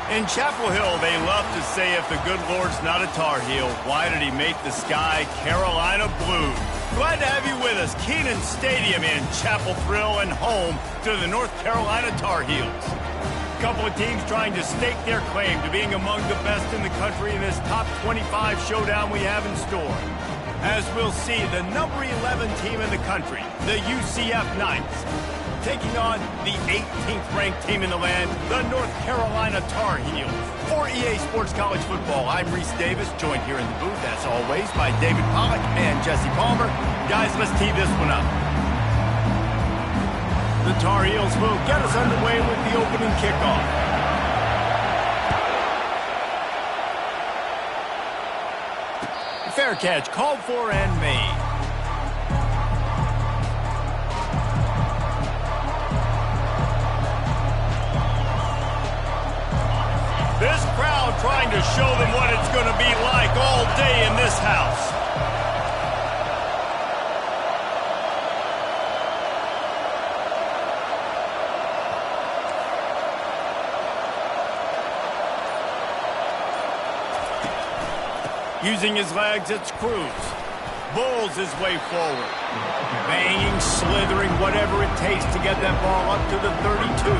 In Chapel Hill, they love to say if the good Lord's not a Tar Heel, why did he make the sky Carolina blue? Glad to have you with us. Kenan Stadium in Chapel Thrill and home to the North Carolina Tar Heels. A couple of teams trying to stake their claim to being among the best in the country in this top 25 showdown we have in store. As we'll see, the number 11 team in the country, the UCF Knights, taking on the 18th ranked team in the land, the North Carolina Tar Heels. For EA Sports College Football, I'm Reese Davis, joined here in the booth, as always, by David Pollack and Jesse Palmer. Guys, let's tee this one up. The Tar Heels will get us underway with the opening kickoff. Fair catch, called for and made. This crowd trying to show them what it's going to be like all day in this house. Using his legs, it's Cruz. Bulls his way forward. Banging, slithering, whatever it takes to get that ball up to the 32.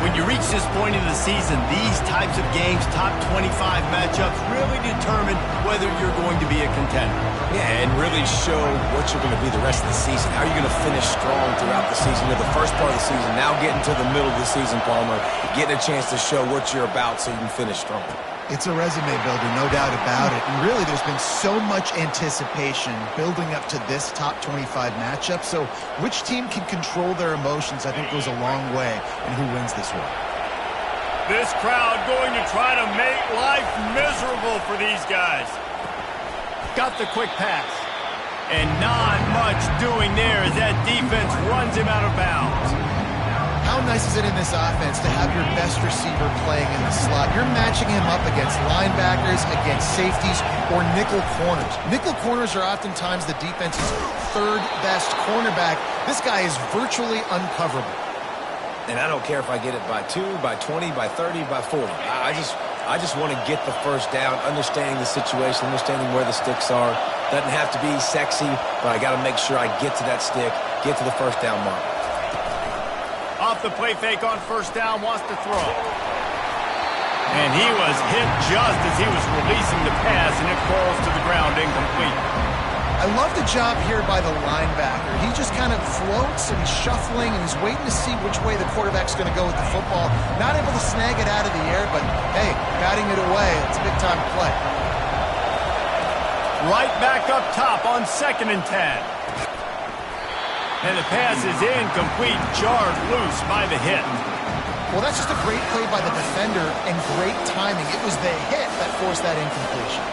When you reach this point of the season, these types of games, top 25 matchups, really determine whether you're going to be a contender. Yeah, and really show what you're going to be the rest of the season. How are you going to finish strong throughout the season? The first part of the season, now getting to the middle of the season, Palmer, getting a chance to show what you're about so you can finish strong. It's a resume builder, no doubt about it. And really, there's been so much anticipation building up to this top 25 matchup. So which team can control their emotions, I think, goes a long way in who wins this one. This crowd going to try to make life miserable for these guys. Got the quick pass. And not much doing there as that defense runs him out of bounds. How nice is it in this offense to have your best receiver playing in the slot? You're matching him up against linebackers, against safeties, or nickel corners. Nickel corners are oftentimes the defense's third best cornerback. This guy is virtually uncoverable. And I don't care if I get it by 2, by 20, by 30, by 40. I just want to get the first down, understanding the situation, understanding where the sticks are. Doesn't have to be sexy, but I got to make sure I get to that stick, get to the first down mark. Off the play fake on first down, wants to throw. And he was hit just as he was releasing the pass, and it falls to the ground incomplete. I love the job here by the linebacker. He just kind of floats and he's shuffling and he's waiting to see which way the quarterback's going to go with the football. Not able to snag it out of the air, but hey, batting it away, it's a big time play. Right back up top on 2nd and 10. And the pass is incomplete, jarred loose by the hit. Well, that's just a great play by the defender and great timing. It was the hit that forced that incompletion.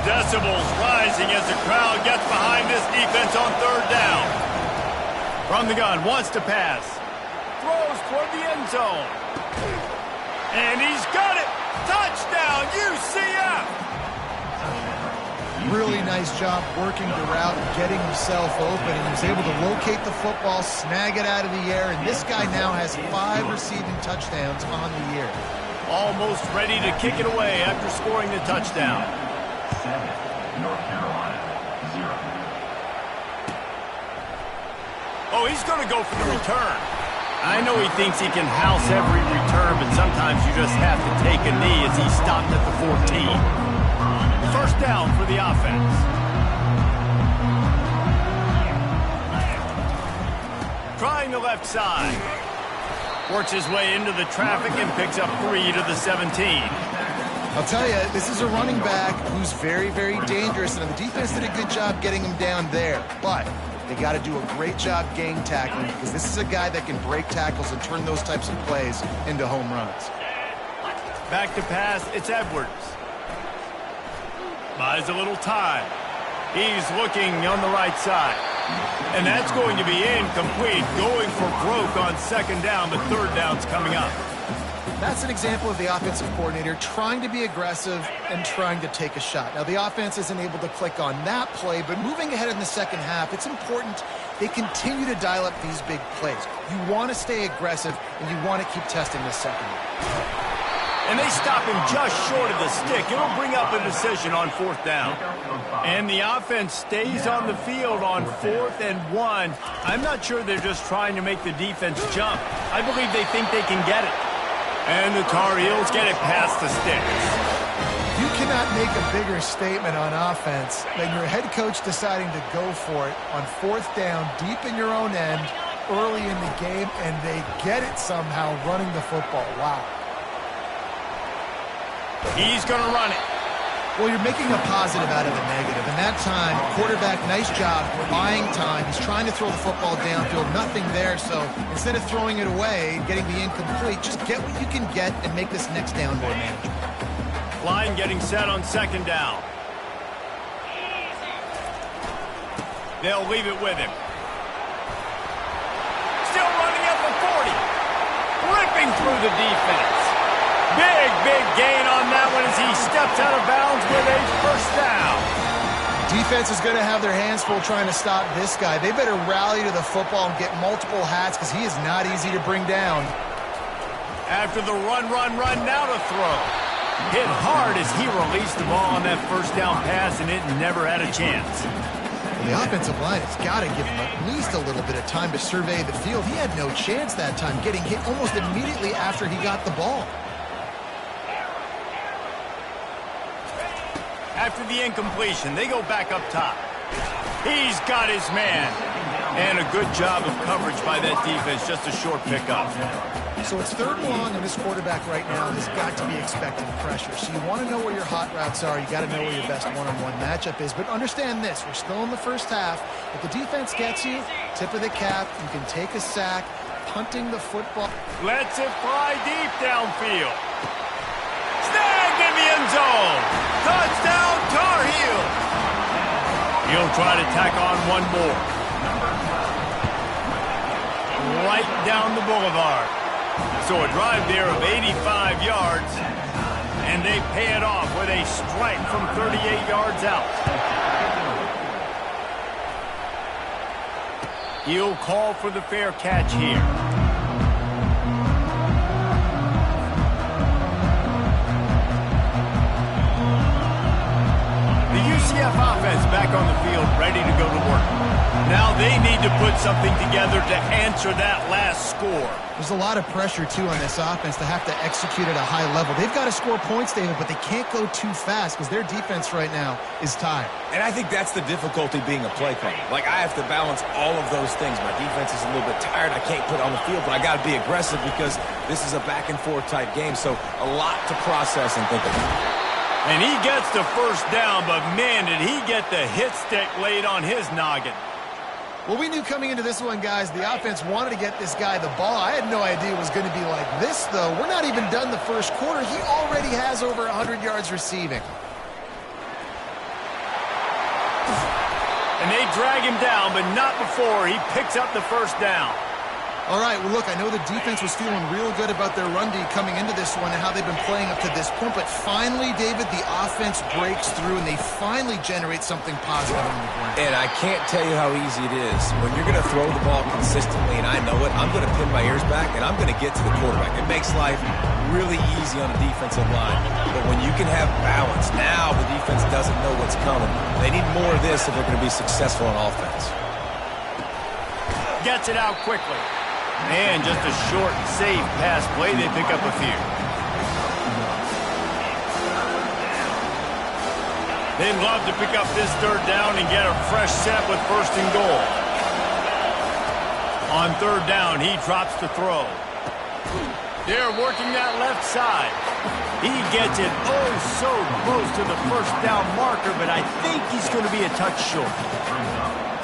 Decibels rising as the crowd gets behind this defense on 3rd down. From the gun, wants to pass. Throws toward the end zone. And he's got it! Touchdown, UCF! Really nice job working the route and getting himself open. And he was able to locate the football, snag it out of the air, and this guy now has 5 receiving touchdowns on the year. Almost ready to kick it away after scoring the touchdown. 7, North Carolina, 0. Oh, he's going to go for the return. I know he thinks he can house every return, but sometimes you just have to take a knee as he stopped at the 14. First down for the offense. Trying the left side. Works his way into the traffic and picks up 3 to the 17. I'll tell you, this is a running back who's very, very dangerous, and the defense did a good job getting him down there. But they got to do a great job gang tackling because this is a guy that can break tackles and turn those types of plays into home runs. Back to pass, it's Edwards. Buys a little time. He's looking on the right side. And that's going to be incomplete. Going for broke on 2nd down, but 3rd down's coming up. That's an example of the offensive coordinator trying to be aggressive and trying to take a shot. Now, the offense isn't able to click on that play, but moving ahead in the second half, it's important they continue to dial up these big plays. You want to stay aggressive, and you want to keep testing this second half. And they stop him just short of the stick. It'll bring up a decision on 4th down. And the offense stays on the field on 4th and 1. I'm not sure they're just trying to make the defense jump. I believe they think they can get it. And the Tar Heels get it past the sticks. You cannot make a bigger statement on offense than your head coach deciding to go for it on 4th down, deep in your own end, early in the game, and they get it somehow running the football. Wow. He's going to run it. Well, you're making a positive out of a negative. And that time, quarterback, nice job buying time. He's trying to throw the football downfield. Nothing there. So instead of throwing it away, getting the incomplete, just get what you can get and make this next down more manageable. Line getting set on 2nd down. They'll leave it with him. Still running up the 40. Ripping through the defense. Big gain on that one as he steps out of bounds with a 1st down. Defense is going to have their hands full trying to stop this guy. They better rally to the football and get multiple hats because he is not easy to bring down. After the run, now to throw. Hit hard as he released the ball on that 1st down pass, and it never had a chance. The offensive line has got to give him at least a little bit of time to survey the field. He had no chance that time, getting hit almost immediately after he got the ball. After the incompletion, they go back up top. He's got his man. And a good job of coverage by that defense, just a short pickup. So it's 3rd and long, and this quarterback right now has got to be expecting pressure. So you want to know where your hot routes are. You got to know where your best one-on-one matchup is. But understand this, we're still in the 1st half. If the defense gets you, tip of the cap, you can take a sack, punting the football. Lets it fly deep downfield. Snagged in the end zone. Touchdown, Tar Heels. He'll try to tack on one more. Right down the boulevard. So a drive there of 85 yards, and they pay it off with a strike from 38 yards out. He'll call for the fair catch here. The UCF offense back on the field, ready to go to work. Now they need to put something together to answer that last score. There's a lot of pressure, too, on this offense to have to execute at a high level. They've got to score points, David, but they can't go too fast because their defense right now is tired. And I think that's the difficulty being a play caller. Like, I have to balance all of those things. My defense is a little bit tired. I can't put it on the field, but I got to be aggressive because this is a back-and-forth type game. So a lot to process and think about. And he gets the 1st down, but, man, did he get the hit stick laid on his noggin. Well, we knew coming into this one, guys, the offense wanted to get this guy the ball. I had no idea it was going to be like this, though. We're not even done the 1st quarter. He already has over 100 yards receiving. And they drag him down, but not before he picks up the 1st down. All right, well, look, I know the defense was feeling real good about their run D coming into this one and how they've been playing up to this point, but finally, David, the offense breaks through and they finally generate something positive on the ground. And I can't tell you how easy it is. When you're going to throw the ball consistently, and I know it, I'm going to pin my ears back and I'm going to get to the quarterback. It makes life really easy on the defensive line. But when you can have balance, now the defense doesn't know what's coming. They need more of this if they're going to be successful on offense. Gets it out quickly. And just a short, safe pass play. They pick up a few. They'd love to pick up this 3rd down and get a fresh set with 1st and goal. On 3rd down, he drops the throw. They're working that left side. He gets it so close to the 1st down marker, but I think he's going to be a touch short.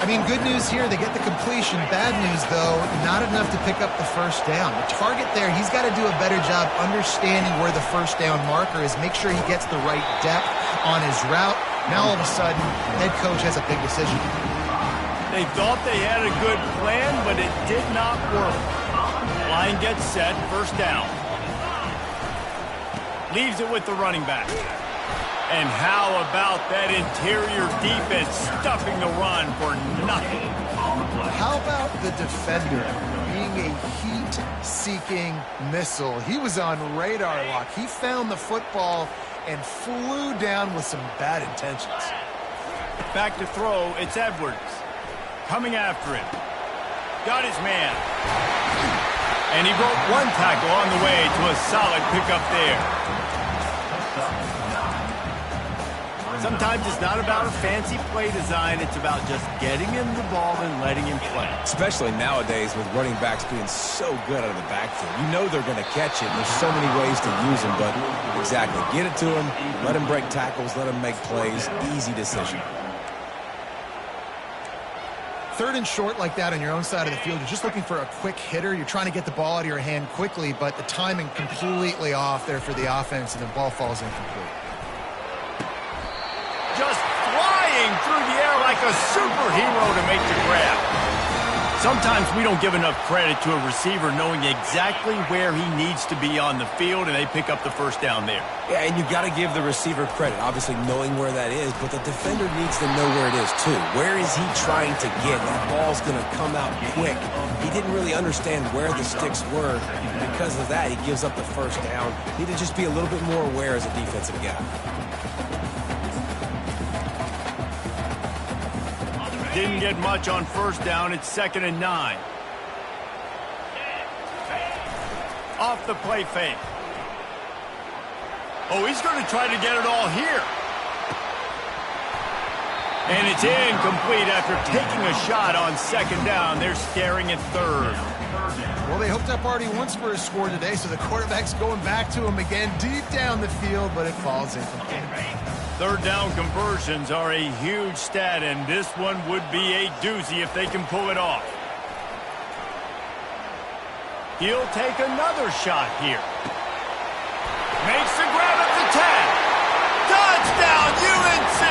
I mean, good news here, they get the completion. Bad news, though, not enough to pick up the 1st down. The target there, he's got to do a better job understanding where the 1st down marker is, make sure he gets the right depth on his route. Now, all of a sudden, head coach has a big decision. They thought they had a good plan, but it did not work. Line gets set, 1st down. Leaves it with the running back. And how about that interior defense stuffing the run for nothing? How about the defender being a heat-seeking missile. He was on radar lock. He found the football and flew down with some bad intentions. Back to throw, it's Edwards. Coming after him. Got his man. And he broke one tackle on the way to a solid pickup there. Sometimes it's not about a fancy play design. It's about just getting him the ball and letting him play. Especially nowadays with running backs being so good out of the backfield. You know they're going to catch it. There's so many ways to use them, but exactly. Get it to him, let him break tackles, let him make plays. Easy decision. Third and short like that on your own side of the field, you're just looking for a quick hitter. You're trying to get the ball out of your hand quickly, but the timing completely off there for the offense, and the ball falls incomplete. Just flying through the air like a superhero to make the grab. Sometimes we don't give enough credit to a receiver knowing exactly where he needs to be on the field, and they pick up the first down there. Yeah, and you've got to give the receiver credit, obviously knowing where that is, but the defender needs to know where it is too. Where is he trying to get? That ball's going to come out quick. He didn't really understand where the sticks were. Because of that, he gives up the first down. Need to just be a little bit more aware as a defensive guy. Didn't get much on first down. It's 2nd and 9. Off the play fake. Oh, he's going to try to get it all here. And it's incomplete after taking a shot on 2nd down. They're staring at 3rd. Well, they hoped up already once for a score today, so the quarterback's going back to him again deep down the field, but it falls incomplete. 3rd down conversions are a huge stat, and this one would be a doozy if they can pull it off. He'll take another shot here. Makes the grab at the 10. Touchdown, UNC!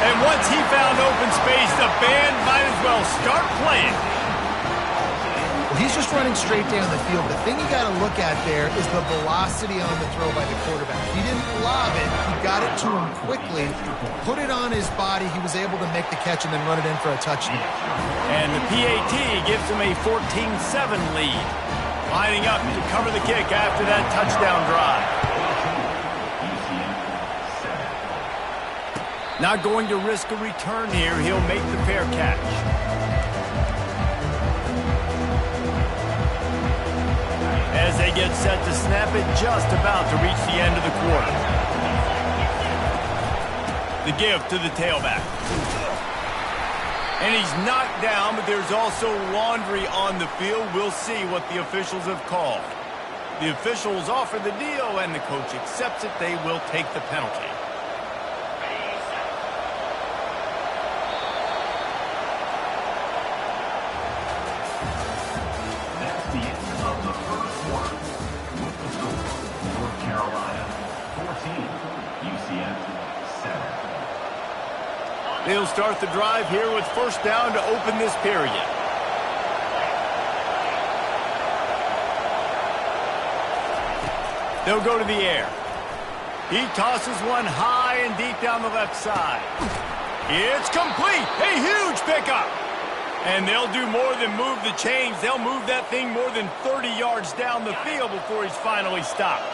And once he found open space, the band might as well start playing. Well, he's just running straight down the field. The thing you got to look at there is the velocity on the throw by the quarterback. He didn't lob it. He got it to him quickly, put it on his body. He was able to make the catch and then run it in for a touchdown. And the PAT gives him a 14-7 lead. Lining up to cover the kick after that touchdown drive. Not going to risk a return here. He'll make the fair catch. As they get set to snap it, just about to reach the end of the quarter. The give to the tailback. And he's knocked down, but there's also laundry on the field. We'll see what the officials have called. The officials offer the deal, and the coach accepts it. They will take the penalty. They'll start the drive here with first down to open this period. They'll go to the air. He tosses one high and deep down the left side. It's complete. A huge pickup. And they'll do more than move the chains. They'll move that thing more than 30 yards down the field before he's finally stopped.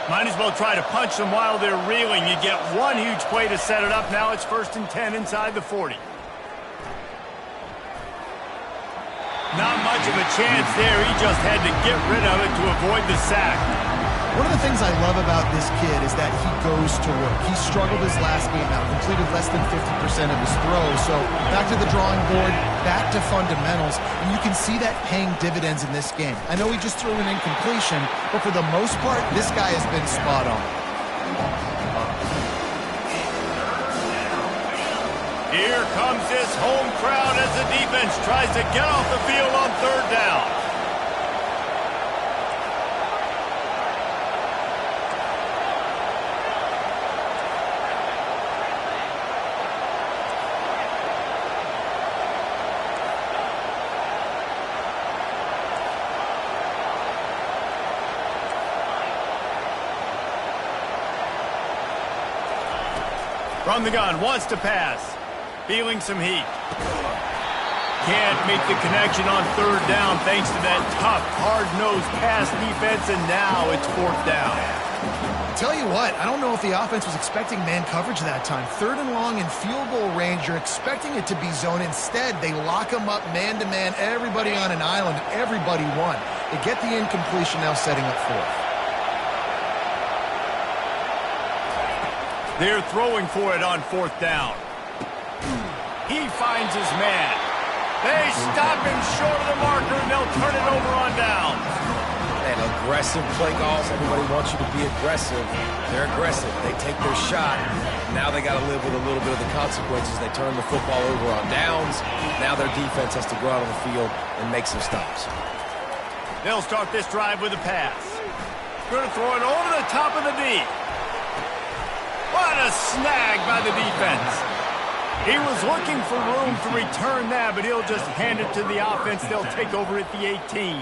Might as well try to punch them while they're reeling. You get one huge play to set it up. Now it's 1st and 10 inside the 40. Not much of a chance there. He just had to get rid of it to avoid the sack. One of the things I love about this kid is that he goes to work. He struggled his last game out, completed less than 50% of his throws. So back to the drawing board, back to fundamentals, and you can see that paying dividends in this game. I know he just threw an incompletion, but for the most part, this guy has been spot on. Here comes this home crowd as the defense tries to get off the field on 3rd down. From the gun, wants to pass. Feeling some heat. can't make the connection on third down thanks to that tough, hard-nosed pass defense, and now it's fourth down. Tell you what, I don't know if the offense was expecting man coverage that time. Third and long in field goal range, you're expecting it to be zone. Instead, they lock them up man-to-man, everybody on an island, everybody won. They get the incompletion, now setting up fourth. They're throwing for it on fourth down. He finds his man. They stop him short of the marker, and they'll turn it over on down. And aggressive play calls. Everybody wants you to be aggressive. They're aggressive. They take their shot. Now they got to live with a little bit of the consequences. They turn the football over on downs. Now their defense has to go out on the field and make some stops. They'll start this drive with a pass. Going to throw it over the top of the D. What a snag by the defense. He was looking for room to return that, but he'll just hand it to the offense. They'll take over at the 18.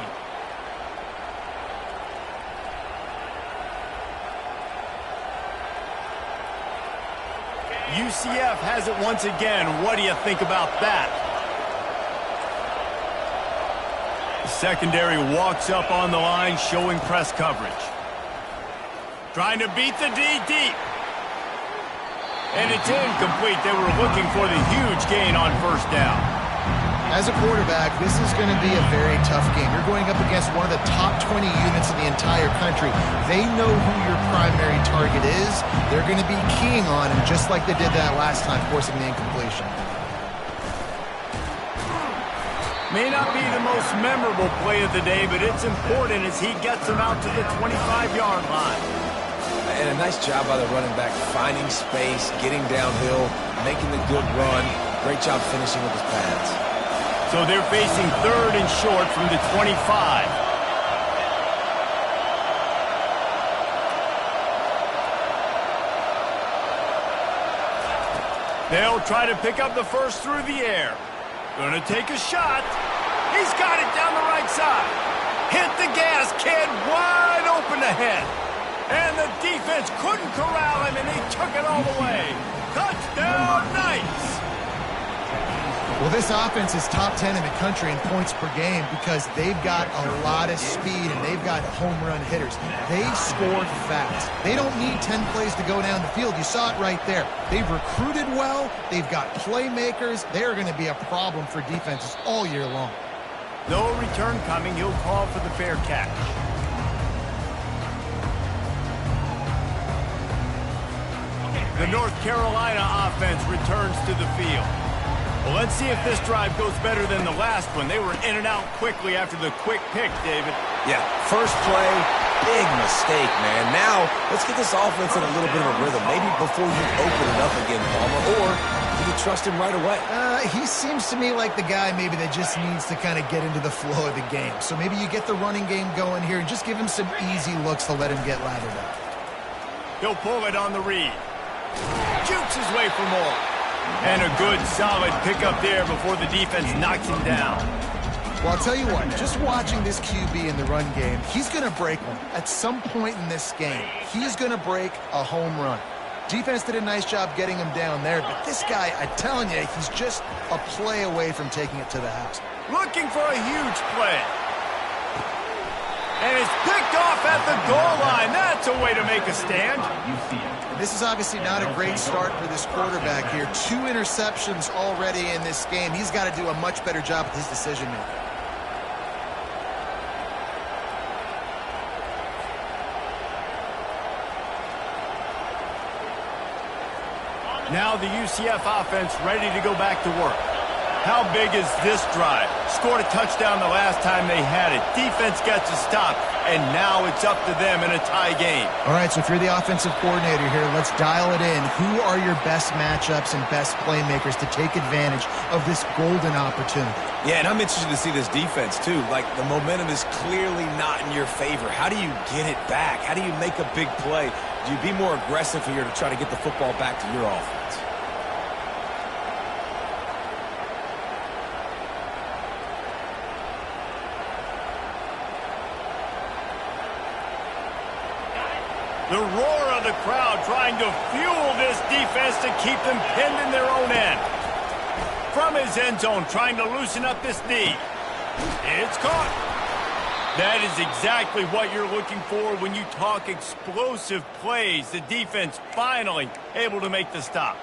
UCF has it once again. What do you think about that? The secondary walks up on the line, showing press coverage. Trying to beat the D deep. And it's incomplete. They were looking for the huge gain on first down. As a quarterback, this is going to be a very tough game. You're going up against one of the top 20 units in the entire country. They know who your primary target is. They're going to be keying on him, just like they did that last time, forcing the incompletion. May not be the most memorable play of the day, but it's important as he gets them out to the 25-yard line. And a nice job by the running back, finding space, getting downhill, making the good run. Great job finishing with his pads. So they're facing third and short from the 25. They'll try to pick up the first through the air. Gonna take a shot. He's got it down the right side. Hit the gas, kid. Wide open ahead. And the defense couldn't corral him, and he took it all the way. Touchdown, Knights! Well, this offense is top 10 in the country in points per game because they've got a lot of speed and they've got home run hitters. They score fast. They don't need 10 plays to go down the field. You saw it right there. They've recruited well. They've got playmakers. They're going to be a problem for defenses all year long. No return coming. He'll call for the fair catch. The North Carolina offense returns to the field. Well, let's see if this drive goes better than the last one. They were in and out quickly after the quick pick, David. Yeah, first play, big mistake, man. Now, let's get this offense in a little bit of a rhythm. Maybe before you open it up again, Palmer, or do you trust him right away? He seems to me like the guy maybe that just needs to kind of get into the flow of the game. So maybe you get the running game going here and just give him some easy looks to let him get lathered up. He'll pull it on the read. Jukes his way for more. And a good, solid pickup there before the defense knocks him down. Well, I'll tell you what, just watching this QB in the run game, he's going to break one. At some point in this game, he's going to break a home run. Defense did a nice job getting him down there, but this guy, I'm telling you, he's just a play away from taking it to the house. Looking for a huge play. And it's picked off at the goal line. That's a way to make a stand. This is obviously not a great start for this quarterback here. 2 interceptions already in this game. He's got to do a much better job with his decision-making. Now the UCF offense ready to go back to work. How big is this drive? Scored a touchdown the last time they had it. Defense gets a stop, and now it's up to them in a tie game. All right, so if you're the offensive coordinator here, let's dial it in. Who are your best matchups and best playmakers to take advantage of this golden opportunity? Yeah, and I'm interested to see this defense, too. Like, the momentum is clearly not in your favor. How do you get it back? How do you make a big play? Do you be more aggressive here to try to get the football back to your offense? The roar of the crowd trying to fuel this defense to keep them pinned in their own end. from his end zone, trying to loosen up this knee. It's caught. That is exactly what you're looking for when you talk explosive plays. The defense finally able to make the stop.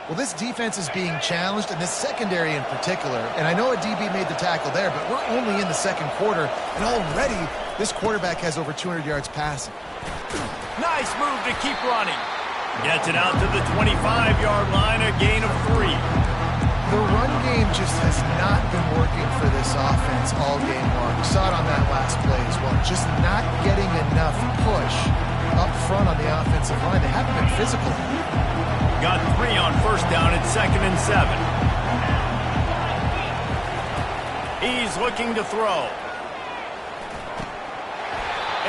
Well, this defense is being challenged, and this secondary in particular. And I know a DB made the tackle there, but we're only in the second quarter, and already this quarterback has over 200 yards passing. Nice move to keep running. Gets it out to the 25-yard line, a gain of 3. The run game just has not been working for this offense all game long. We saw it on that last play as well. Just not getting enough push up front on the offensive line. They haven't been physical. Got 3 on first down at 2nd and 7. He's looking to throw.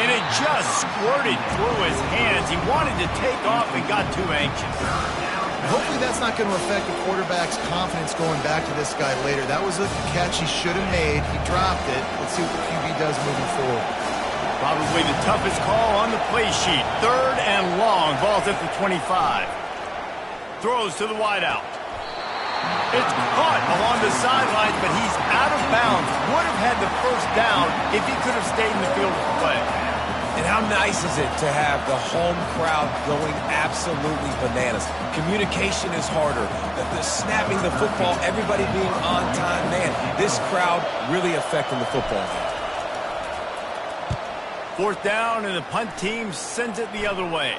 And it just squirted through his hands. He wanted to take off and got too anxious. Hopefully that's not going to affect the quarterback's confidence going back to this guy later. That was a catch he should have made. He dropped it. Let's see what the QB does moving forward. Probably the toughest call on the play sheet. 3rd and long. Ball's at the 25. Throws to the wideout. It's caught along the sidelines, but he's out of bounds. Would have had the first down if he could have stayed in the field of play. And how nice is it to have the home crowd going absolutely bananas? Communication is harder. The snapping the football, everybody being on time. Man, this crowd really affecting the football game. 4th down, and the punt team sends it the other way.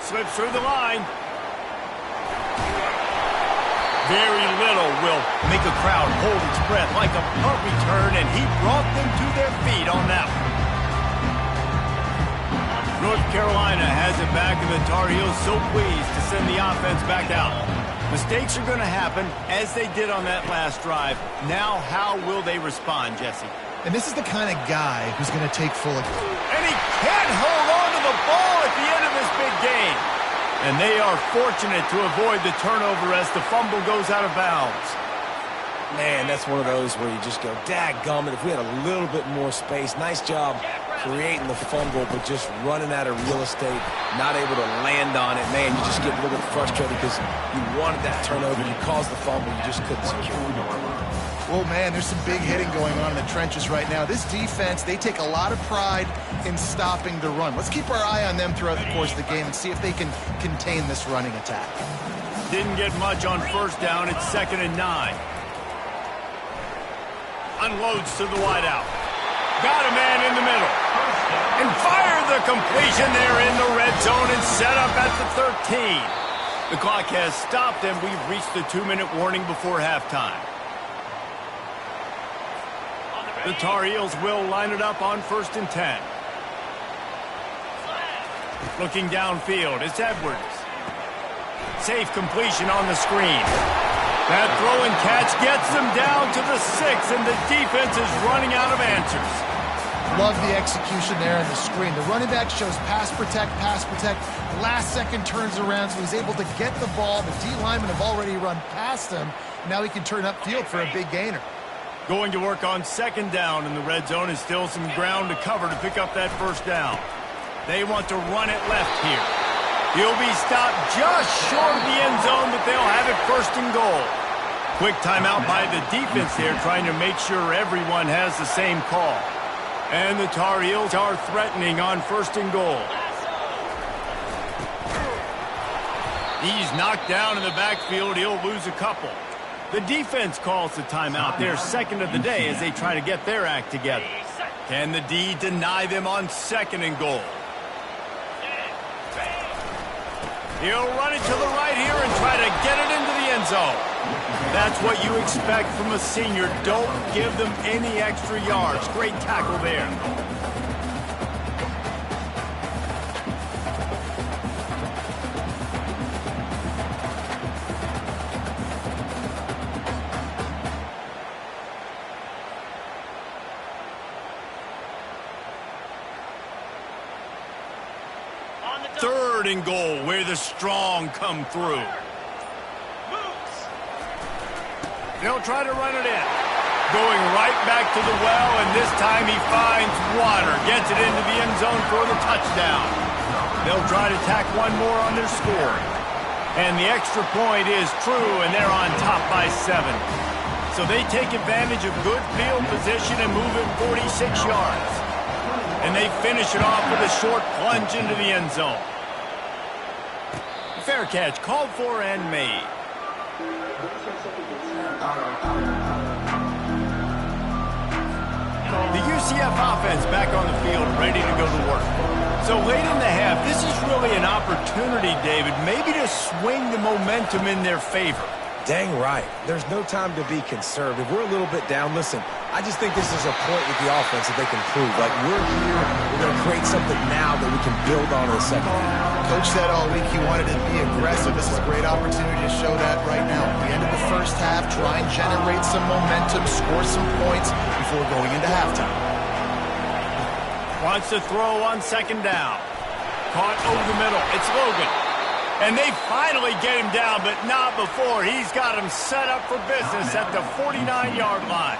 Slips through the line. Very little will make a crowd hold its breath like a punt return, and he brought them to their feet on that one. North Carolina has it back, and the Tar Heels so pleased to send the offense back out. Mistakes are going to happen, as they did on that last drive. Now, how will they respond, Jesse? And this is the kind of guy who's going to take full... And he can't hold on to the ball at the end of this big game. And they are fortunate to avoid the turnover as the fumble goes out of bounds. Man, that's one of those where you just go, dadgummit, if we had a little bit more space. Nice job creating the fumble, but just running out of real estate, not able to land on it. Man, you just get a little bit frustrated because you wanted that turnover. You caused the fumble. You just couldn't secure it. Well, man, there's some big hitting going on in the trenches right now. This defense, they take a lot of pride in stopping the run. Let's keep our eye on them throughout the course of the game and see if they can contain this running attack. Didn't get much on first down. It's 2nd and 9. Unloads to the wideout. Got a man in the middle. And fired the completion there in the red zone and set up at the 13. The clock has stopped, and we've reached the 2-minute warning before halftime. The Tar Heels will line it up on 1st and 10. Looking downfield, it's Edwards. Safe completion on the screen. That throw and catch gets them down to the 6, and the defense is running out of answers. Love the execution there on the screen. The running back shows pass protect, pass protect. Last second turns around, so he's able to get the ball. The D linemen have already run past him. Now he can turn upfield for a big gainer. Going to work on 2nd down in the red zone, is still some ground to cover to pick up that first down. They want to run it left here. He'll be stopped just short of the end zone, but they'll have it 1st and goal. Quick timeout by the defense there, trying to make sure everyone has the same call. And the Tar Heels are threatening on 1st and goal. He's knocked down in the backfield. He'll lose a couple. The defense calls the timeout, their 2nd of the day, as they try to get their act together. Can the D deny them on 2nd and goal? He'll run it to the right here and try to get it into the end zone. That's what you expect from a senior. Don't give them any extra yards. Great tackle there. Third and goal, where the strong come through. They'll try to run it in. Going right back to the well, and this time he finds water. Gets it into the end zone for the touchdown. They'll try to tack one more on their score. And the extra point is true, and they're on top by 7. So they take advantage of good field position and move it 46 yards. And they finish it off with a short plunge into the end zone. Fair catch called for and made. The UCF offense back on the field, ready to go to work. So late in the half, this is really an opportunity, David, maybe to swing the momentum in their favor. Dang right. There's no time to be conservative. We're a little bit down. Listen, I just think this is a point with the offense that they can prove. Like, we're here, we're going to create something now that we can build on in the second half. Coach said all week he wanted to be aggressive. This is a great opportunity to show that right now. At the end of the first half, try and generate some momentum, score some points before going into halftime. Wants to throw on second down. Caught over the middle. It's Logan. And they finally get him down, but not before. He's got him set up for business at the 49-yard line.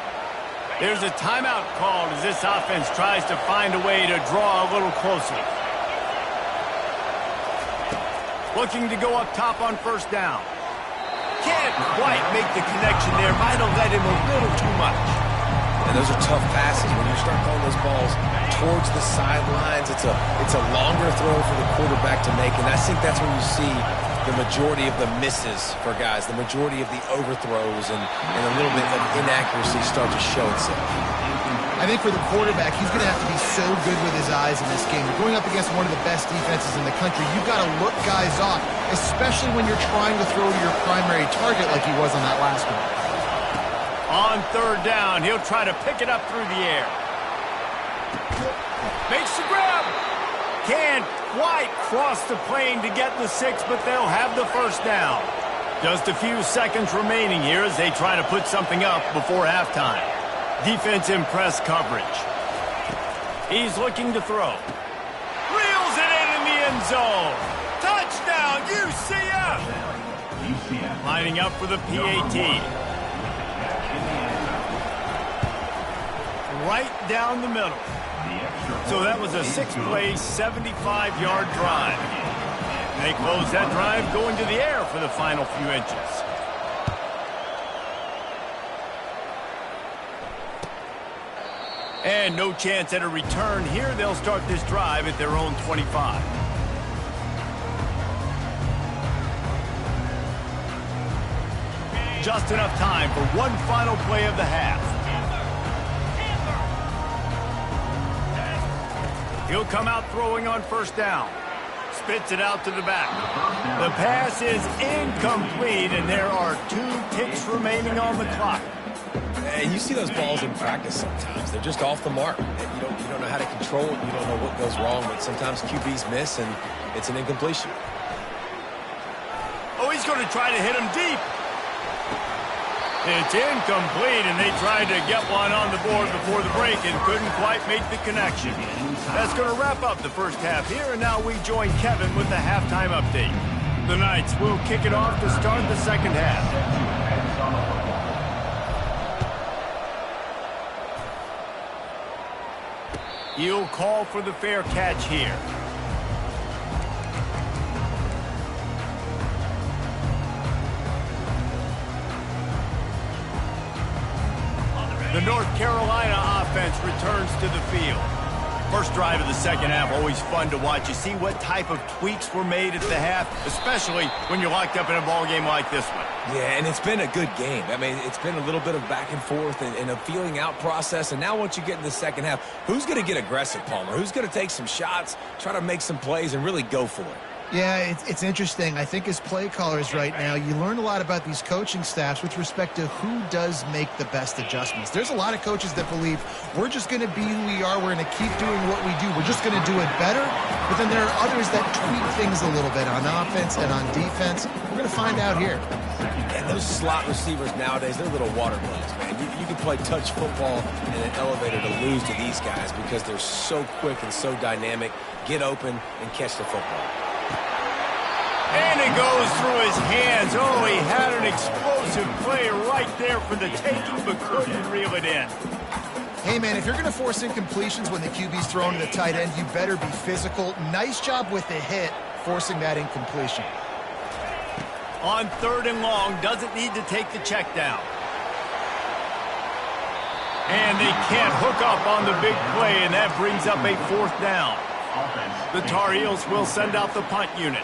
There's a timeout called as this offense tries to find a way to draw a little closer. Looking to go up top on first down. Can't quite make the connection there. Might have led him a little too much. And those are tough passes. When you start throwing those balls towards the sidelines, it's a longer throw for the quarterback to make, and I think that's when you see the majority of the misses for guys, the majority of the overthrows, and a little bit of inaccuracy start to show itself. I think for the quarterback, he's going to have to be so good with his eyes in this game. You're going up against one of the best defenses in the country. You've got to look guys off, especially when you're trying to throw to your primary target like he was on that last one. On third down, he'll try to pick it up through the air. Makes the grab. Can't quite cross the plane to get the 6, but they'll have the first down. Just a few seconds remaining here as they try to put something up before halftime. Defense in press coverage. He's looking to throw. Reels it in the end zone. Touchdown, UCF! Lining up for the PAT. Right down the middle. So that was a 6-play, 75-yard drive. They close that drive going to the air for the final few inches. And no chance at a return here. They'll start this drive at their own 25. Just enough time for one final play of the half. He'll come out throwing on first down. Spits it out to the back. The pass is incomplete, and there are 2 ticks remaining on the clock. And you see those balls in practice sometimes. They're just off the mark. You don't know how to control it. You don't know what goes wrong, but sometimes QBs miss, and it's an incompletion. Oh, he's going to try to hit him deep. It's incomplete, and they tried to get one on the board before the break and couldn't quite make the connection. That's going to wrap up the first half here, and now we join Kevin with the halftime update. The Knights will kick it off to start the second half. He'll call for the fair catch here. The North Carolina offense returns to the field. First drive of the second half, always fun to watch. You see what type of tweaks were made at the half, especially when you're locked up in a ball game like this one. Yeah, and it's been a good game. I mean, it's been a little bit of back and forth and a feeling out process. And now once you get in the second half, who's going to get aggressive, Palmer? Who's going to take some shots, try to make some plays, and really go for it? Yeah, it's interesting. I think as play callers right now, you learn a lot about these coaching staffs with respect to who does make the best adjustments. There's a lot of coaches that believe we're just going to be who we are. We're going to keep doing what we do. We're just going to do it better. But then there are others that tweak things a little bit on offense and on defense. We're going to find out here. And those slot receivers nowadays, they're little water bugs, man. You can play touch football in an elevator to lose to these guys because they're so quick and so dynamic. Get open and catch the football. And it goes through his hands. Oh, he had an explosive play right there for the taking, but couldn't reel it in. Hey, man, if you're going to force incompletions when the QB's thrown to the tight end, you better be physical. Nice job with the hit, forcing that incompletion. On 3rd and long, doesn't need to take the check down. And they can't hook up on the big play, and that brings up a 4th down. The Tar Heels will send out the punt unit.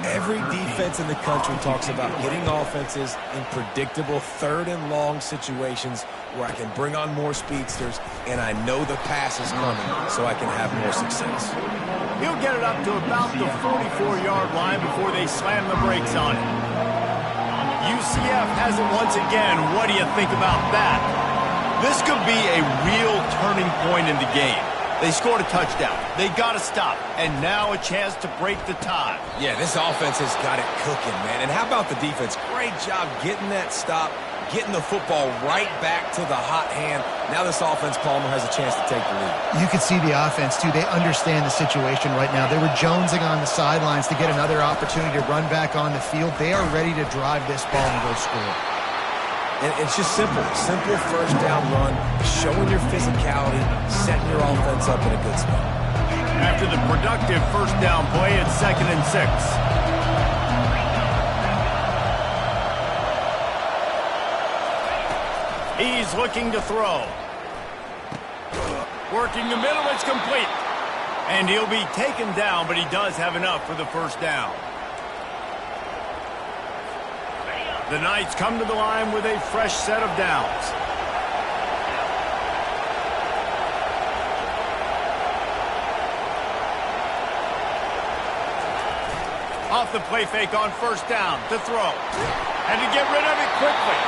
Every defense in the country talks about getting offenses in predictable 3rd and long situations where I can bring on more speedsters and I know the pass is coming so I can have more success. He'll get it up to about the 44-yard line before they slam the brakes on it. UCF has it once again. What do you think about that? This could be a real turning point in the game. They scored a touchdown. They got to stop. And now a chance to break the tie. Yeah, this offense has got it cooking, man. And how about the defense? Great job getting that stop, getting the football right back to the hot hand. Now this offense, Palmer, has a chance to take the lead. You can see the offense, too. They understand the situation right now. They were jonesing on the sidelines to get another opportunity to run back on the field. They are ready to drive this ball and go score. And it's just simple 1st down run, showing your physicality, setting your offense up in a good spot. After the productive 1st down play, it's 2nd and 6. He's looking to throw. Working the middle, it's complete. And he'll be taken down, but he does have enough for the 1st down. The Knights come to the line with a fresh set of downs. Off the play fake on 1st down to throw. And to get rid of it quickly.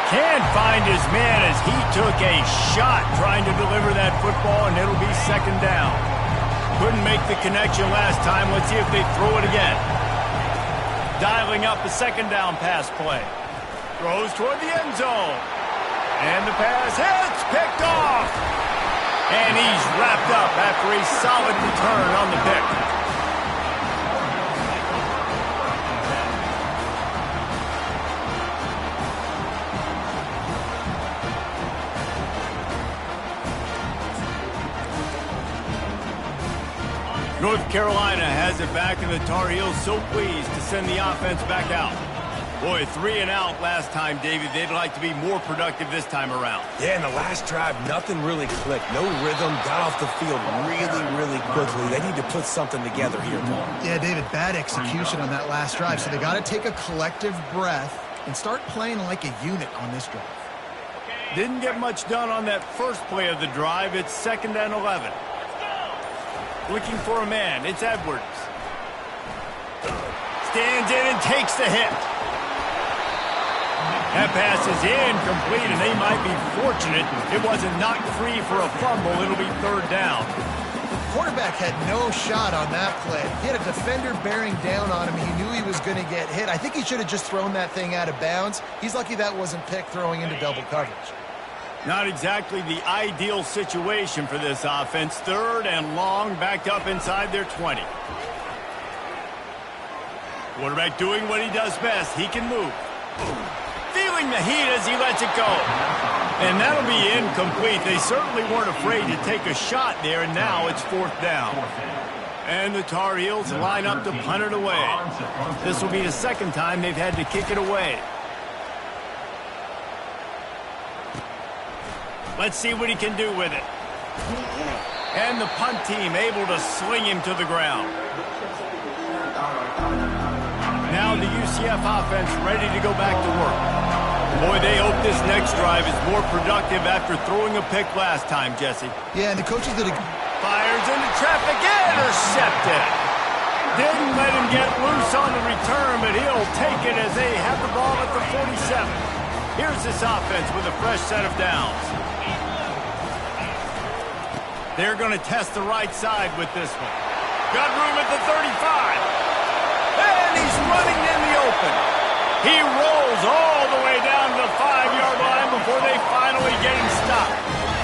Can't find his man as he took a shot trying to deliver that football, and it'll be 2nd down. Couldn't make the connection last time. Let's see if they throw it again. Dialing up a 2nd down pass play. Throws toward the end zone. And the pass hits, picked off. And he's wrapped up after a solid return on the pick. North Carolina has it back, and the Tar Heels so pleased to send the offense back out. Boy, 3 and out last time, David. They'd like to be more productive this time around. Yeah, in the last drive, nothing really clicked. No rhythm, got off the field really quickly. They need to put something together here, Paul. Yeah, David, bad execution on that last drive, so they got to take a collective breath and start playing like a unit on this drive. Didn't get much done on that first play of the drive. It's 2nd and 11. Looking for a man. It's Edwards. Stands in and takes the hit. That pass is incomplete, and they might be fortunate it wasn't knocked free for a fumble. It'll be 3rd down. The quarterback had no shot on that play. He had a defender bearing down on him. He knew he was going to get hit. I think he should have just thrown that thing out of bounds. He's lucky that wasn't picked throwing into double coverage. Not exactly the ideal situation for this offense. 3rd and long, backed up inside their 20. Quarterback doing what he does best. He can move. Feeling the heat as he lets it go. And that'll be incomplete. They certainly weren't afraid to take a shot there, and now it's 4th down. And the Tar Heels line up to punt it away. This will be the 2nd time they've had to kick it away. Let's see what he can do with it. And the punt team able to sling him to the ground. Now the UCF offense ready to go back to work. Boy, they hope this next drive is more productive after throwing a pick last time, Jesse. Yeah, and the coaches did a... Fires into traffic, intercepted. Didn't let him get loose on the return, but he'll take it as they have the ball at the 47. Here's this offense with a fresh set of downs. They're going to test the right side with this one. Got room at the 35. And he's running in the open. He rolls all the way down to the 5-yard line before they finally get him stopped.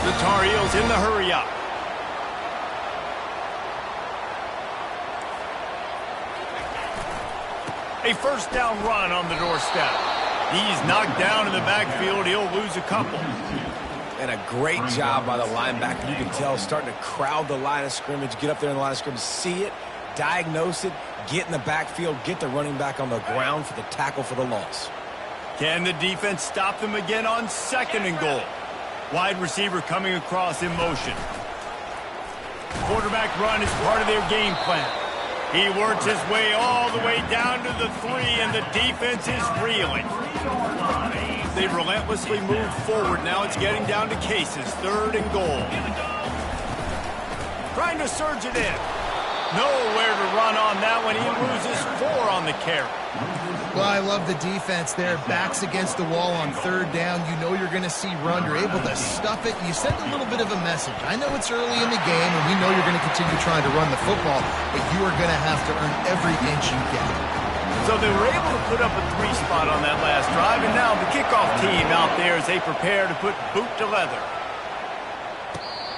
The Tar Heels in the hurry up. A 1st down run on the doorstep. He's knocked down in the backfield. He'll lose a couple. And a great job by the linebacker. You can tell starting to crowd the line of scrimmage, get up there in the line of scrimmage, see it, diagnose it, get in the backfield, get the running back on the ground for the tackle for the loss. Can the defense stop them again on 2nd and goal? Wide receiver coming across in motion. Quarterback run is part of their game plan. He works his way all the way down to the 3, and the defense is reeling. They've relentlessly moved forward. Now it's getting down to cases. 3rd and goal. Trying to surge it in. Nowhere to run on that one. He loses 4 on the carry. Well, I love the defense there. Backs against the wall on 3rd down. You know you're going to see run. You're able to stuff it. You send a little bit of a message. I know it's early in the game, and we know you're going to continue trying to run the football, but you are going to have to earn every inch you get. So they were able to put up a 3 spot on that last drive, and now the kickoff team out there as they prepare to put boot to leather.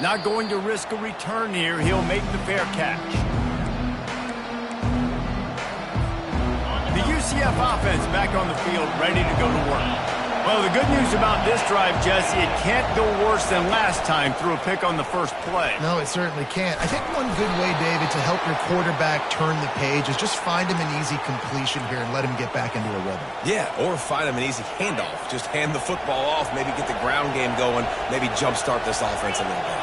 Not going to risk a return here. He'll make the fair catch. The UCF offense back on the field, ready to go to work. Well, the good news about this drive, Jesse, it can't go worse than last time through a pick on the first play. No, it certainly can't. I think one good way, David, to help your quarterback turn the page is just find him an easy completion here and let him get back into a rhythm. Yeah, or find him an easy handoff. Just hand the football off, maybe get the ground game going, maybe jumpstart this offense a little bit.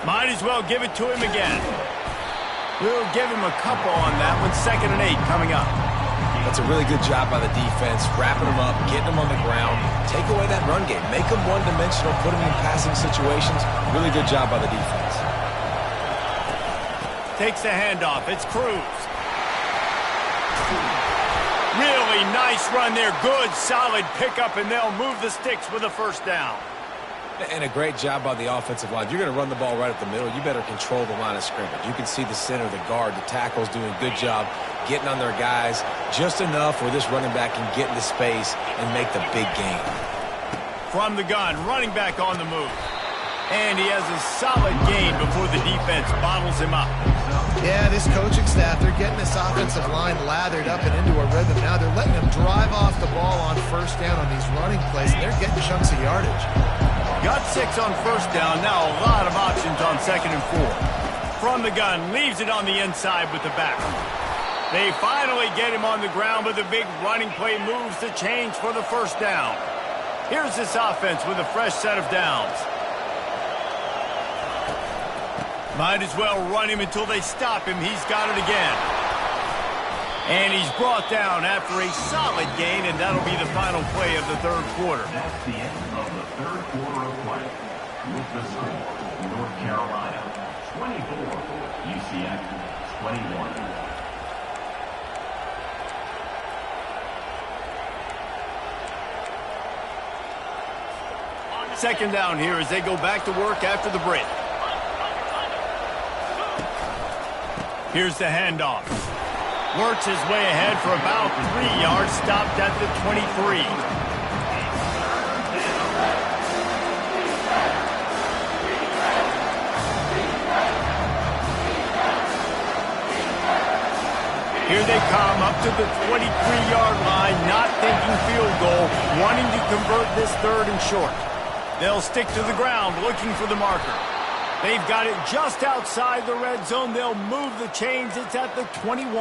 Might as well give it to him again. We'll give him a couple on that one. 2nd and 8 coming up. That's a really good job by the defense, wrapping them up, getting them on the ground. Take away that run game. Make them one-dimensional, put them in passing situations. Really good job by the defense. Takes the handoff. It's Cruz. Really nice run there. Good, solid pickup, and they'll move the sticks with a 1st down. And a great job by the offensive line. If you're going to run the ball right up the middle, you better control the line of scrimmage. You can see the center, the guard, the tackles doing a good job getting on their guys just enough where this running back can get into space and make the big gain. From the gun, running back on the move. And he has a solid gain before the defense bottles him up. Yeah, this coaching staff, they're getting this offensive line lathered up and into a rhythm. Now they're letting them drive off the ball on 1st down on these running plays, and they're getting chunks of yardage. Got 6 on 1st down. Now a lot of options on 2nd and 4. From the gun, leaves it on the inside with the back. They finally get him on the ground, but the big running play moves the chains for the 1st down. Here's this offense with a fresh set of downs. Might as well run him until they stop him. He's got it again. And he's brought down after a solid gain, and that'll be the final play of the 3rd quarter. That's the end of the 3rd quarter of play. With the score, North Carolina 24, UCF 21. 2nd down here as they go back to work after the break. Here's the handoff. Works his way ahead for about 3 yards, stopped at the 23. Here they come up to the 23-yard line, not thinking field goal, wanting to convert this 3rd and short. They'll stick to the ground, looking for the marker. They've got it just outside the red zone. They'll move the chains. It's at the 21.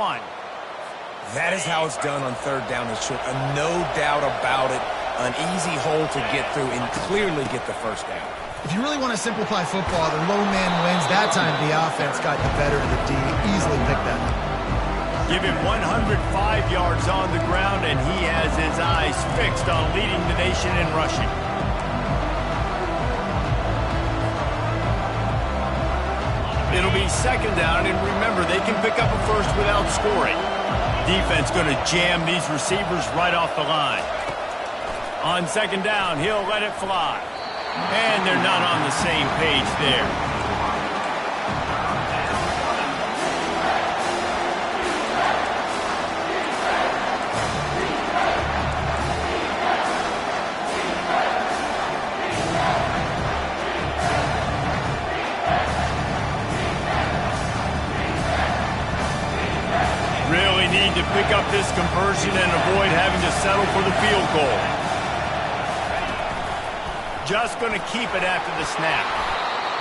That is how it's done on 3rd down and short. No doubt about it. An easy hole to get through and clearly get the 1st down. If you really want to simplify football, the low man wins. That time the offense got the better of the D. Easily picked that up. Give him 105 yards on the ground, and he has his eyes fixed on leading the nation in rushing. It'll be 2nd down, and remember, they can pick up a 1st without scoring. Defense going to jam these receivers right off the line. On 2nd down, he'll let it fly. And they're not on the same page there. To pick up this conversion and avoid having to settle for the field goal. Just going to keep it after the snap.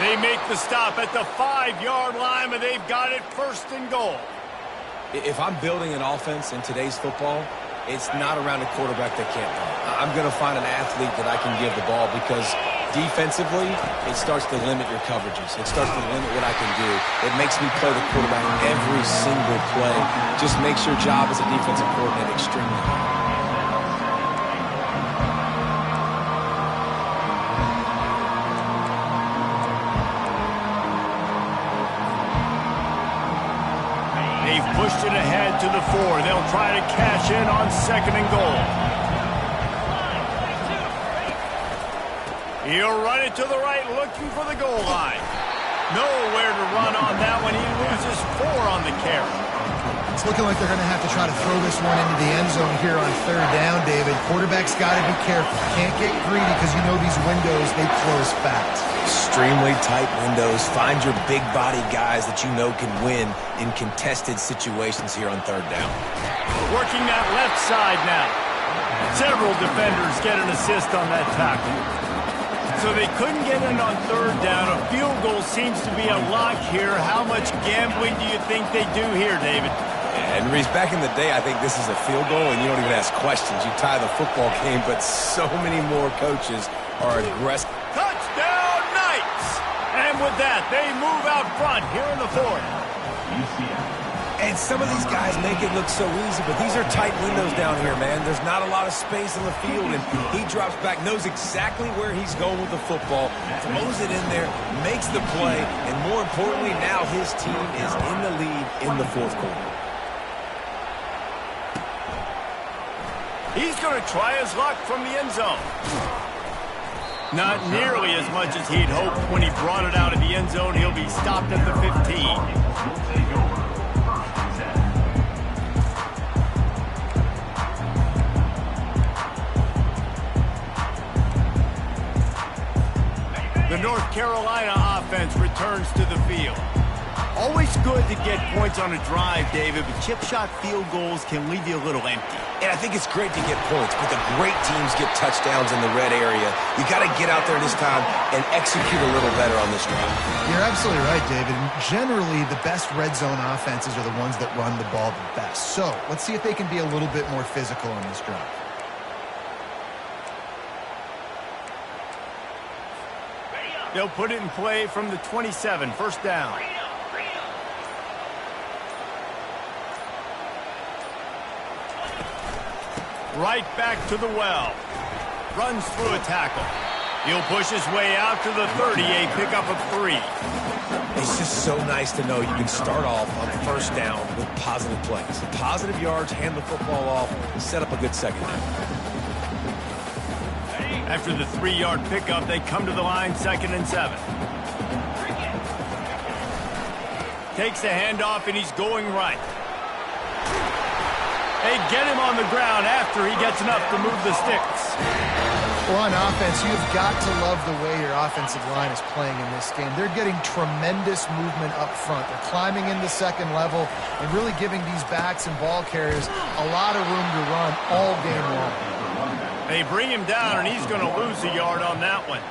They make the stop at the 5-yard line, but they've got it 1st and goal. If I'm building an offense in today's football, it's not around a quarterback that can't run. I'm going to find an athlete that I can give the ball because defensively, it starts to limit your coverages. It starts to limit what I can do. It makes me play the quarterback every single play. Just makes your job as a defensive coordinator extremely hard. They've pushed it ahead to the 4. They'll try to cash in on 2nd and goal. He'll run it to the right, looking for the goal line. Nowhere to run on that one. He loses 4 on the carry. It's looking like they're going to have to try to throw this one into the end zone here on 3rd down, David. Quarterback's got to be careful. Can't get greedy because you know these windows, they close fast. Extremely tight windows. Find your big body guys that you know can win in contested situations here on 3rd down. Working that left side now. Several defenders get an assist on that tackle. So they couldn't get in on 3rd down. A field goal seems to be a lock here. How much gambling do you think they do here, David? And Reese, back in the day, I think this is a field goal, and you don't even ask questions. You tie the football game, but so many more coaches are aggressive. Touchdown, Knights! And with that, they move out front here in the 4th. And some of these guys make it look so easy, but these are tight windows down here, man. There's not a lot of space in the field, and he drops back, knows exactly where he's going with the football, throws it in there, makes the play, and more importantly, now his team is in the lead in the 4th quarter. He's going to try his luck from the end zone. Not nearly as much as he'd hoped when he brought it out of the end zone. He'll be stopped at the 15. The North Carolina offense returns to the field. Always good to get points on a drive, David, but chip shot field goals can leave you a little empty. And I think it's great to get points, but the great teams get touchdowns in the red area. You got to get out there this time and execute a little better on this drive. You're absolutely right, David. Generally, the best red zone offenses are the ones that run the ball the best. So let's see if they can be a little bit more physical on this drive. They'll put it in play from the 27, 1st down. Right back to the well. Runs through a tackle. He'll push his way out to the 30, a pickup of 3. It's just so nice to know you can start off on 1st down with positive plays. Positive yards, hand the football off, and set up a good 2nd down. After the 3-yard pickup, they come to the line 2nd and 7. Takes the handoff, and he's going right. They get him on the ground after he gets enough to move the sticks. Well, on offense, you've got to love the way your offensive line is playing in this game. They're getting tremendous movement up front. They're climbing into 2nd level and really giving these backs and ball carriers a lot of room to run all game long. They bring him down, and he's going to lose a yard on that one.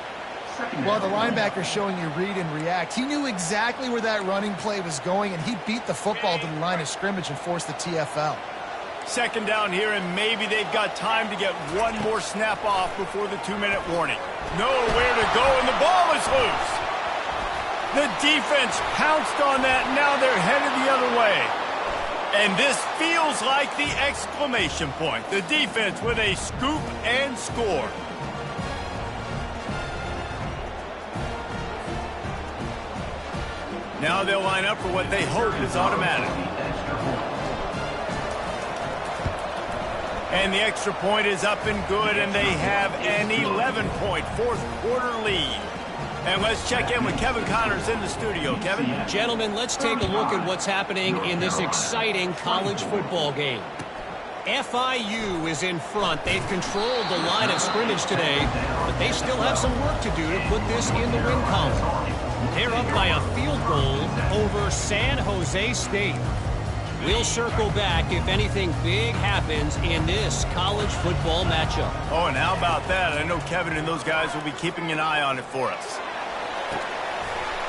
Well, the linebacker's showing you read and react. He knew exactly where that running play was going, and he beat the football to the line of scrimmage and forced the TFL. 2nd down here, and maybe they've got time to get one more snap off before the 2-minute warning. Nowhere to go, and the ball is loose. The defense pounced on that, and now they're headed the other way. And this feels like the exclamation point. The defense with a scoop and score. Now they'll line up for what they hope is automatic. And the extra point is up and good, and they have an 11-point 4th quarter lead. And let's check in with Kevin Connors in the studio. Kevin? Gentlemen, let's take a look at what's happening in this exciting college football game. FIU is in front. They've controlled the line of scrimmage today, but they still have some work to do to put this in the win column. They're up by a field goal over San Jose State. We'll circle back if anything big happens in this college football matchup. Oh, and how about that? I know Kevin and those guys will be keeping an eye on it for us.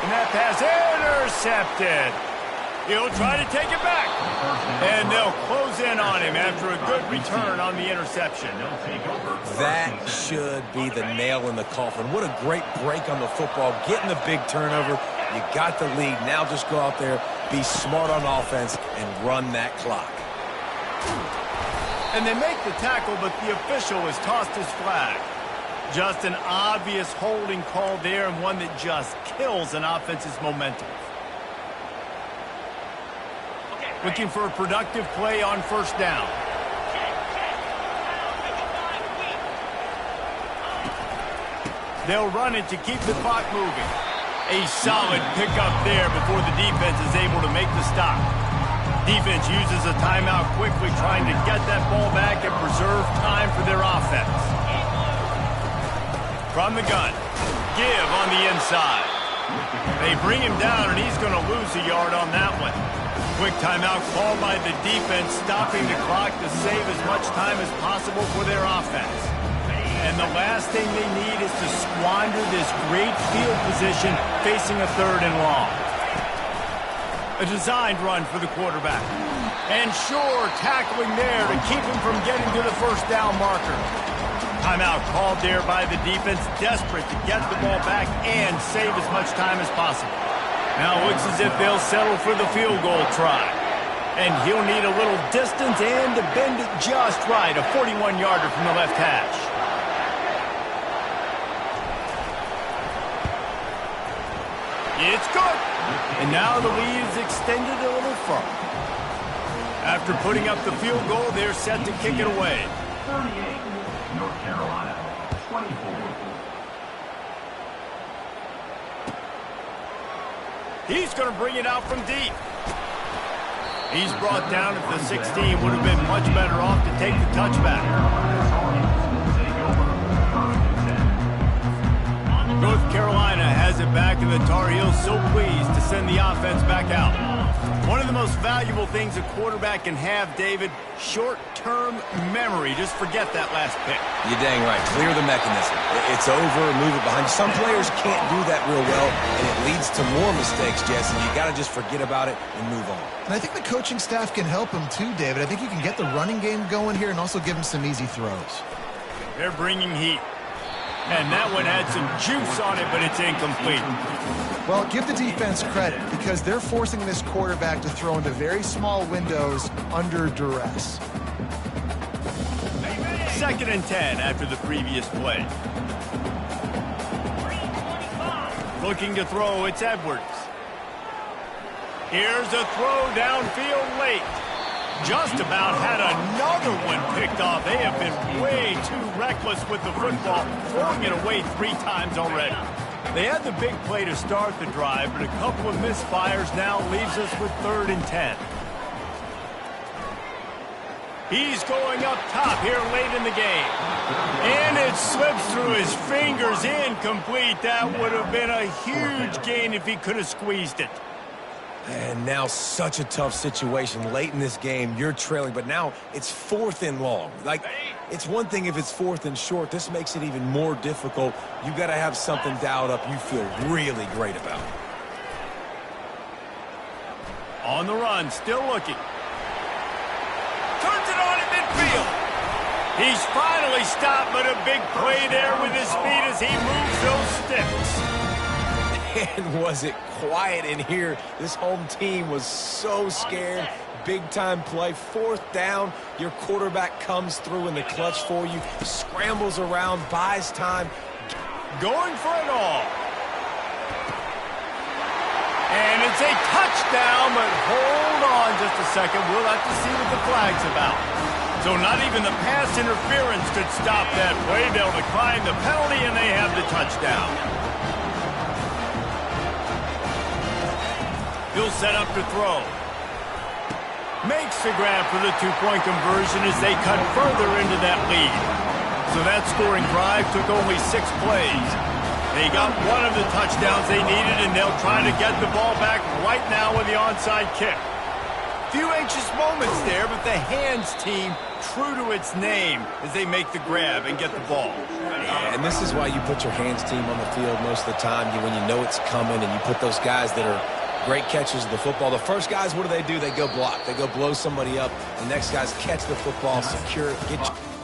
And that pass intercepted. He'll try to take it back. And they'll close in on him after a good return on the interception. That should be the nail in the coffin. What a great break on the football. Getting the big turnover. You got the lead. Now just go out there, be smart on offense, and run that clock. And they make the tackle, but the official has tossed his flag. Just an obvious holding call there, and one that just kills an offense's momentum. Looking for a productive play on first down. They'll run it to keep the clock moving. A solid pickup there before the defense is able to make the stop. Defense uses a timeout quickly, trying to get that ball back and preserve time for their offense. From the gun, give on the inside. They bring him down, and he's going to lose a yard on that one. Quick timeout called by the defense, stopping the clock to save as much time as possible for their offense. And the last thing they need is to squander this great field position facing a 3rd and long. A designed run for the quarterback. And sure, tackling there to keep him from getting to the first down marker. Timeout called there by the defense, desperate to get the ball back and save as much time as possible. Now it looks as if they'll settle for the field goal try. And he'll need a little distance and to bend it just right, a 41-yarder from the left hash. It's good. And now the lead is extended a little further. After putting up the field goal, they're set to kick it away. 38, North Carolina, 24. He's going to bring it out from deep. He's brought down at the 16. Would have been much better off to take the touchback. North Carolina has it back, and the Tar Heels so pleased to send the offense back out. One of the most valuable things a quarterback can have, David, short-term memory. Just forget that last pick. You're dang right. Clear the mechanism. It's over, move it behind you. Some players can't do that real well, and it leads to more mistakes, Jesse. You got to just forget about it and move on. And I think the coaching staff can help him too, David. I think you can get the running game going here and also give him some easy throws. They're bringing heat. And that one had some juice on it, but it's incomplete. Well, give the defense credit because they're forcing this quarterback to throw into very small windows under duress. 2nd and 10 after the previous play. Looking to throw, it's Edwards. Here's a throw downfield late. Just about had another one picked off. They have been way too reckless with the football, throwing it away 3 times already. They had the big play to start the drive, but a couple of misfires now leaves us with 3rd and 10. He's going up top here late in the game. And it slips through his fingers, incomplete. That would have been a huge gain if he could have squeezed it. And now such a tough situation. Late in this game, you're trailing, but now it's 4th and long. Like, it's one thing if it's 4th and short. This makes it even more difficult. You got to have something dialed up you feel really great about. On the run, still looking. Turns it on in midfield. He's finally stopped, but a big play there with his feet as he moves those sticks. And was it quiet in here? This home team was so scared. Big-time play. 4th down. Your quarterback comes through in the clutch for you. Scrambles around, buys time. Going for it all. And it's a touchdown, but hold on just a second. We'll have to see what the flag's about. So not even the pass interference could stop that play. They'll decline the penalty, and they have the touchdown. He'll set up to throw. Makes the grab for the 2-point conversion as they cut further into that lead. So that scoring drive took only 6 plays. They got one of the touchdowns they needed, and they'll try to get the ball back right now with the onside kick. few anxious moments there, but the hands team true to its name as they make the grab and get the ball. And this is why you put your hands team on the field most of the time when you know it's coming, and you put those guys that are great catchers of the football. The first guys, what do? They go block. They go blow somebody up. The next guys catch the football, secure it, get you.